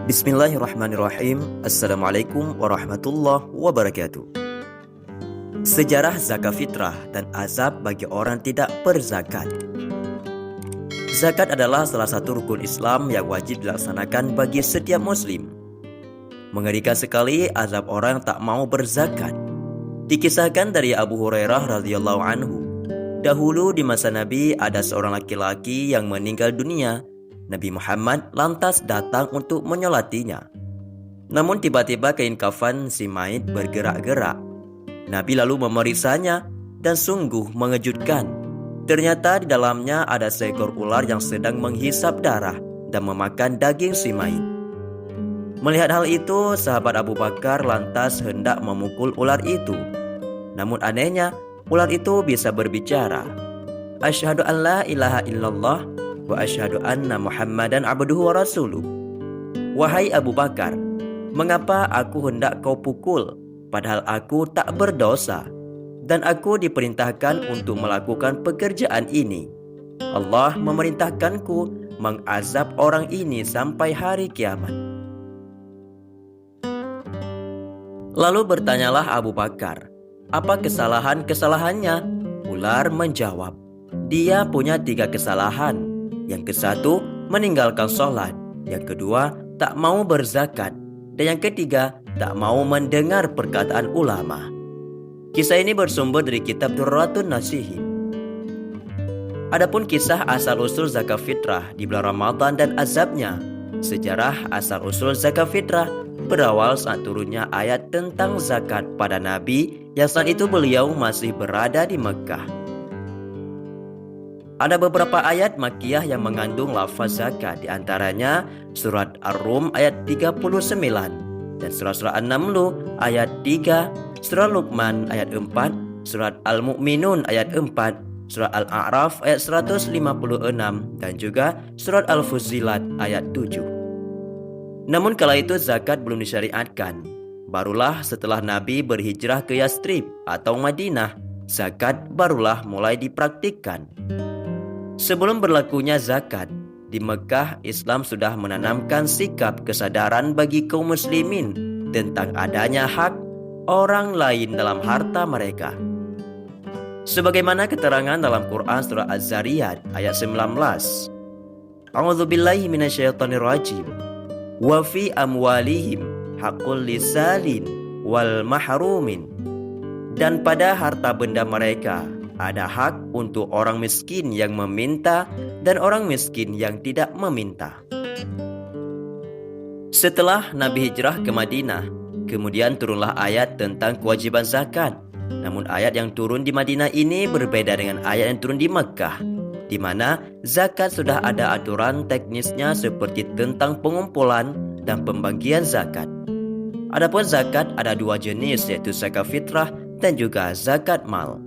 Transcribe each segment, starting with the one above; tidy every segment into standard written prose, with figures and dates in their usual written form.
Bismillahirrahmanirrahim. Assalamualaikum warahmatullahi wabarakatuh. Sejarah zakat fitrah dan azab bagi orang tidak berzakat. Zakat adalah salah satu rukun Islam yang wajib dilaksanakan bagi setiap muslim. Mengerikan sekali azab orang yang tak mau berzakat. Dikisahkan dari Abu Hurairah radhiyallahu anhu, dahulu di masa Nabi ada seorang laki-laki yang meninggal dunia. Nabi Muhammad lantas datang untuk menyolatinya. Namun tiba-tiba kain kafan si mayit bergerak-gerak. Nabi lalu memeriksanya dan sungguh mengejutkan. Ternyata di dalamnya ada seekor ular yang sedang menghisap darah dan memakan daging si mayit. Melihat hal itu, sahabat Abu Bakar lantas hendak memukul ular itu. Namun anehnya, ular itu bisa berbicara. Asyhadu an la ilaha illallah wa asyhadu anna Muhammadan abduhu wa rasuluh. Wahai Abu Bakar, mengapa aku hendak kau pukul, padahal aku tak berdosa, dan aku diperintahkan untuk melakukan pekerjaan ini. Allah memerintahkanku mengazab orang ini sampai hari kiamat. Lalu bertanyalah Abu Bakar, apa kesalahannya? Ular menjawab, dia punya 3 kesalahan. Yang ke-1, meninggalkan sholat. Yang kedua, tak mau berzakat. Dan yang ketiga, tak mau mendengar perkataan ulama. Kisah ini bersumber dari kitab Durratun Nasihin. Adapun kisah asal-usul zakat fitrah di bulan Ramadan dan azabnya. Sejarah asal-usul zakat fitrah berawal saat turunnya ayat tentang zakat pada Nabi yang saat itu beliau masih berada di Mekah. Ada beberapa ayat Makkiyah yang mengandung lafaz zakat, di antaranya surat Ar-Rum ayat 39 dan surat An-Naml ayat 3, surat Luqman ayat 4, surat Al-Mu'minun ayat 4, surat Al-A'raf ayat 156 dan juga surat Al-Fussilat ayat 7. Namun kala itu zakat belum disyariatkan. Barulah setelah Nabi berhijrah ke Yastrib atau Madinah, zakat barulah mulai dipraktikkan. Sebelum berlakunya zakat, di Mekah Islam sudah menanamkan sikap kesadaran bagi kaum muslimin tentang adanya hak orang lain dalam harta mereka. Sebagaimana keterangan dalam Quran surah Az-Zariyat ayat 19. A'udzubillahi minasyaitonirrajim. Wa fi amwalihim haqqul lisalin wal mahrumin. Dan pada harta benda mereka ada hak untuk orang miskin yang meminta dan orang miskin yang tidak meminta. Setelah Nabi hijrah ke Madinah, kemudian turunlah ayat tentang kewajiban zakat. Namun ayat yang turun di Madinah ini berbeda dengan ayat yang turun di Mekah, di mana zakat sudah ada aturan teknisnya seperti tentang pengumpulan dan pembagian zakat. Adapun zakat ada 2 jenis, yaitu zakat fitrah dan juga zakat mal.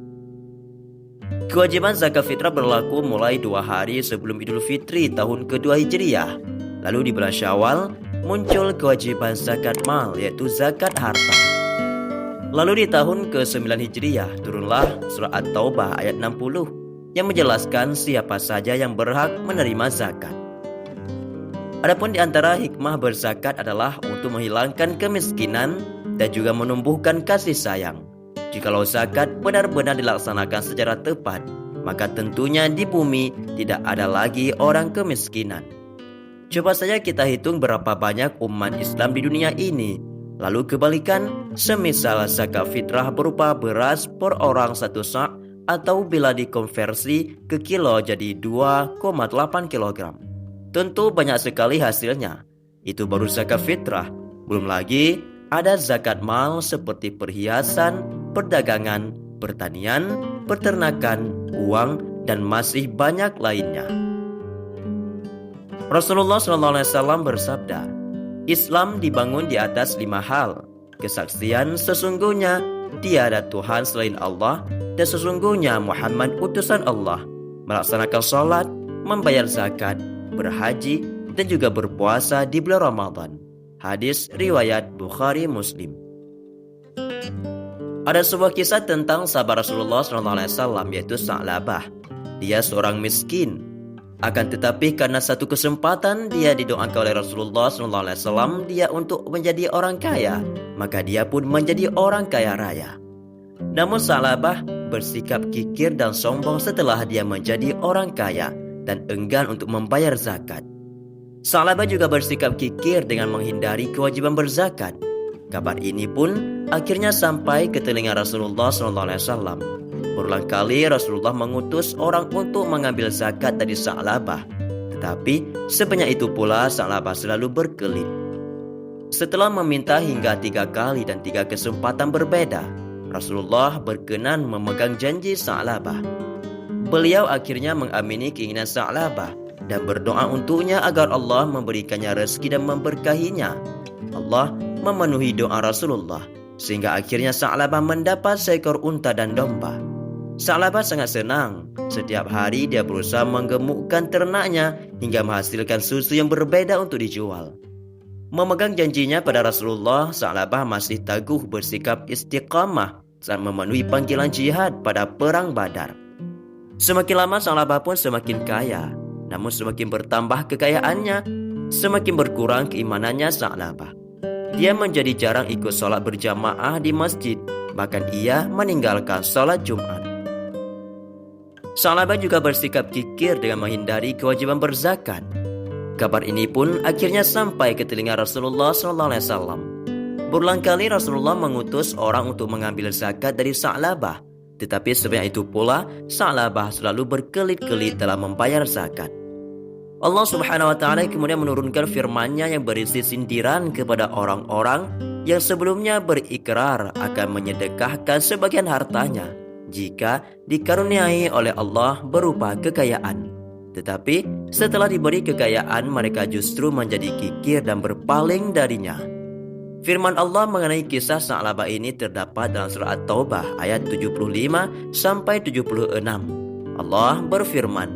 Kewajiban zakat fitrah berlaku mulai 2 hari sebelum Idul Fitri tahun kedua Hijriah. Lalu di bulan Syawal muncul kewajiban zakat mal, yaitu zakat harta. Lalu di tahun ke-9 Hijriah turunlah surat At-Taubah ayat 60 yang menjelaskan siapa saja yang berhak menerima zakat. Adapun di antara hikmah berzakat adalah untuk menghilangkan kemiskinan dan juga menumbuhkan kasih sayang. Jikalau zakat benar-benar dilaksanakan secara tepat, maka tentunya di bumi tidak ada lagi orang kemiskinan. Coba saja kita hitung berapa banyak umat Islam di dunia ini. Lalu kebalikan, semisal zakat fitrah berupa beras per orang 1 sak, atau bila dikonversi ke kilo jadi 2,8 kg. Tentu banyak sekali hasilnya. Itu baru zakat fitrah. Belum lagi ada zakat mal seperti perhiasan, perdagangan, pertanian, peternakan, uang, dan masih banyak lainnya. Rasulullah SAW bersabda, Islam dibangun di atas 5 hal. Kesaksian sesungguhnya tiada Tuhan selain Allah dan sesungguhnya Muhammad utusan Allah, melaksanakan sholat, membayar zakat, berhaji, dan juga berpuasa di bulan Ramadan. Hadis riwayat Bukhari Muslim. Ada sebuah kisah tentang sahabat Rasulullah SAW, yaitu Sa'labah. Dia seorang miskin. Akan tetapi karena satu kesempatan dia didoakan oleh Rasulullah SAW dia untuk menjadi orang kaya, maka dia pun menjadi orang kaya raya. Namun Sa'labah bersikap kikir dan sombong setelah dia menjadi orang kaya dan enggan untuk membayar zakat. Sa'labah juga bersikap kikir dengan menghindari kewajiban berzakat. Kabar ini pun akhirnya sampai ke telinga Rasulullah SAW. Berulang kali Rasulullah mengutus orang untuk mengambil zakat dari Sa'labah. Tetapi sebanyak itu pula Sa'labah selalu berkelit. Setelah meminta hingga 3 kali dan 3 kesempatan berbeda, Rasulullah berkenan memegang janji Sa'labah. Beliau akhirnya mengamini keinginan Sa'labah dan berdoa untuknya agar Allah memberikannya rezeki dan memberkahinya. Allah memenuhi doa Rasulullah sehingga akhirnya Sa'labah mendapat seekor unta dan domba. Sa'labah sangat senang. Setiap hari dia berusaha menggemukkan ternaknya hingga menghasilkan susu yang berbeda untuk dijual. Memegang janjinya pada Rasulullah, Sa'labah masih teguh bersikap istiqamah saat memenuhi panggilan jihad pada perang Badar. Semakin lama Sa'labah pun semakin kaya. Namun semakin bertambah kekayaannya, semakin berkurang keimanannya Sa'labah. Dia menjadi jarang ikut sholat berjamaah di masjid. Bahkan ia meninggalkan sholat Jumat. Sa'labah juga bersikap kikir dengan menghindari kewajiban berzakat. Kabar ini pun akhirnya sampai ke telinga Rasulullah SAW. Berulang kali Rasulullah mengutus orang untuk mengambil zakat dari Sa'labah. Tetapi sebanyak itu pula Sa'labah selalu berkelit-kelit dalam membayar zakat. Allah Subhanahu wa Ta'ala kemudian menurunkan firman-Nya yang berisi sindiran kepada orang-orang yang sebelumnya berikrar akan menyedekahkan sebagian hartanya jika dikaruniai oleh Allah berupa kekayaan. Tetapi setelah diberi kekayaan, mereka justru menjadi kikir dan berpaling darinya. Firman Allah mengenai kisah Sa'labah ini terdapat dalam surah At-Taubah ayat 75 sampai 76. Allah berfirman,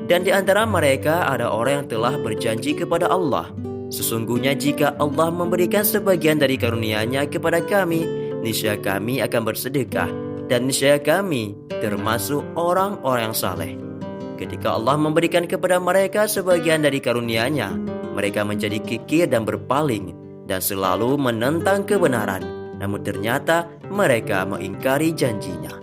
"Dan di antara mereka ada orang yang telah berjanji kepada Allah, sesungguhnya jika Allah memberikan sebagian dari karunia-Nya kepada kami, niscaya kami akan bersedekah, dan niscaya kami termasuk orang-orang yang saleh. Ketika Allah memberikan kepada mereka sebagian dari karunia-Nya, mereka menjadi kikir dan berpaling dan selalu menentang kebenaran, namun ternyata mereka mengingkari janjinya."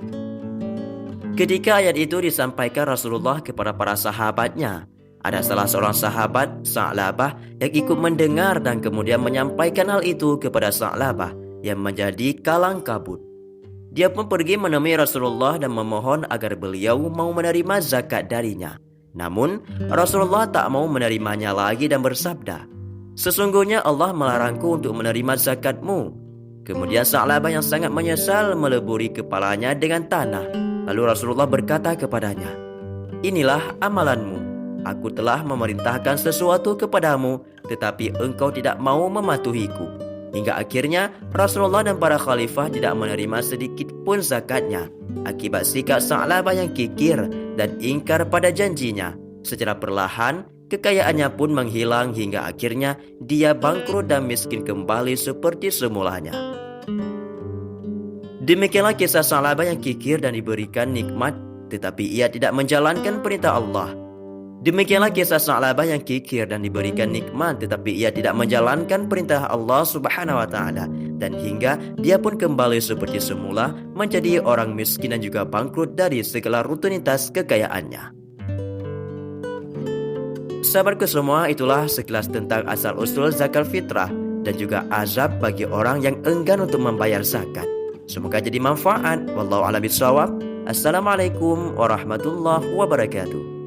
Ketika ayat itu disampaikan Rasulullah kepada para sahabatnya, ada salah seorang sahabat, Sa'labah, yang ikut mendengar dan kemudian menyampaikan hal itu kepada Sa'labah yang menjadi kalang kabut. Dia pun pergi menemui Rasulullah dan memohon agar beliau mau menerima zakat darinya. Namun Rasulullah tak mau menerimanya lagi dan bersabda, "Sesungguhnya Allah melarangku untuk menerima zakatmu." Kemudian Sa'labah yang sangat menyesal meleburi kepalanya dengan tanah. Lalu Rasulullah berkata kepadanya, "Inilah amalanmu. Aku telah memerintahkan sesuatu kepadamu, tetapi engkau tidak mau mematuhiku." Hingga akhirnya Rasulullah dan para khalifah tidak menerima sedikit pun zakatnya akibat sikap Sa'labah yang kikir dan ingkar pada janjinya. Secara perlahan kekayaannya pun menghilang hingga akhirnya dia bangkrut dan miskin kembali seperti semulanya. Demikianlah kisah Sa'labah yang kikir dan diberikan nikmat, tetapi ia tidak menjalankan perintah Allah. Demikianlah kisah Sa'labah yang kikir dan diberikan nikmat, tetapi ia tidak menjalankan perintah Allah Subhanahu wa Ta'ala, dan hingga dia pun kembali seperti semula menjadi orang miskin dan juga bangkrut dari segala rutinitas kekayaannya. Sahabatku semua, itulah sekilas tentang asal-usul zakat fitrah dan juga azab bagi orang yang enggan untuk membayar zakat. Semoga jadi manfaat. Wallahu a'lam bishawab. Assalamualaikum warahmatullahi wabarakatuh.